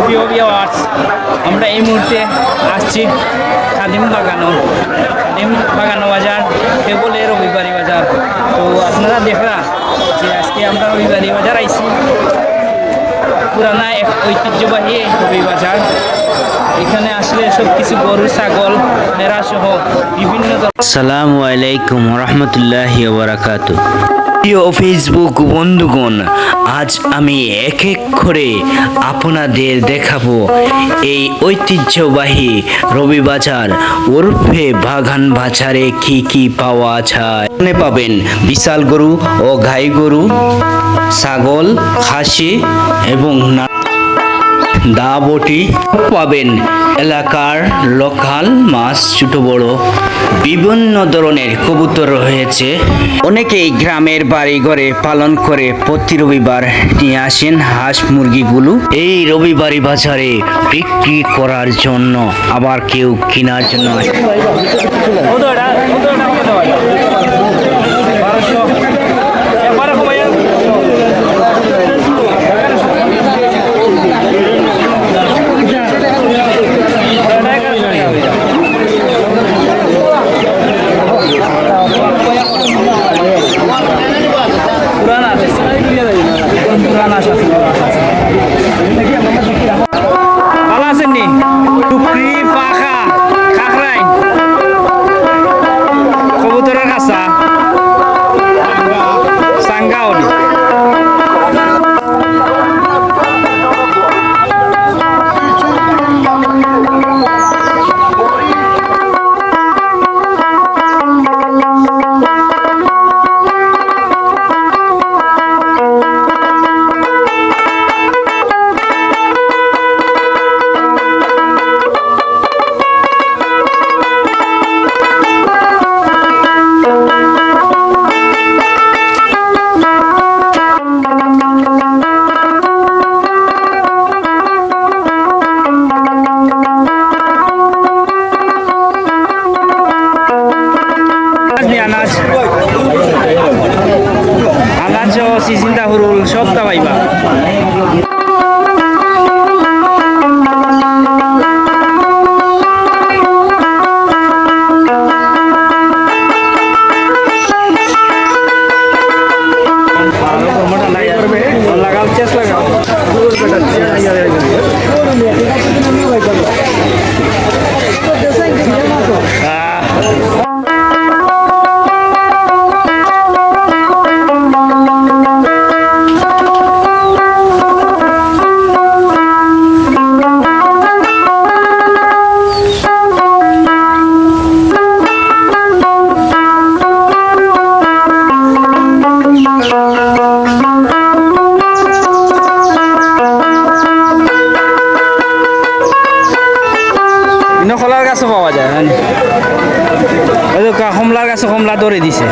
প্রিয় ভিউয়ার্স, আমরা এই মুহূর্তে আসছি খাদিম বাগানো বাজার, কেবলে রবিবারী বাজার। তো আপনারা দেখরা যে আজকে আমরা রবিবারী বাজার আইছি, পুরানা এক ঐতিহ্যবাহী রবি বাজার। এখানে আসলে সব কিছু গরু, ছাগল, ভেড়া সহ বিভিন্ন। আসসালামু আলাইকুম রহমতুল্লাহি ওয়া বারাকাতুহু। প্রিয় ফেসবুক বন্ধুগণ, আজ আমি এক এক করে আপনাদের দেখাবো এই ঐতিহ্যবাহী রবি বাজার ওরফে বাগান বাজারে কি কি পাওয়া যায়। এখানে পাবেন বিশাল গরু ও গাই গরু, ছাগল, খাসি এবং দাবটি পাবেন। এলাকার লোকাল মাছ, ছোট বড় বিভিন্ন ধরনের কবুতর রয়েছে। অনেকেই গ্রামের বাড়ি ঘরে পালন করে প্রতি রবিবার নিয়ে আসেন হাঁস মুরগিগুলো এই রবিবারী বাজারে বিক্রি করার জন্য, আবার কেউ কেনার জন্য আসে। ভালো আছেন নি? টুকরি, পাখা, খাখরাইন, কবুতরের কাছা, সাঙ্গাওনি। আনাজ চিন্তা হুরুল সব তা পাইবা। লাগাও চেষ্টা লাগাও। কলার গাছও পাওয়া যায়, কমলার গাছে কমলা ধরে দিছে।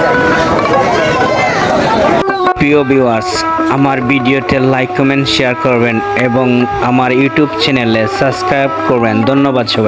প্রিয় ভিউয়ার্স, আমার ভিডিওতে লাইক, কমেন্ট, শেয়ার করবেন এবং আমার ইউটিউব চ্যানেলে সাবস্ক্রাইব করবেন। ধন্যবাদ সবাই।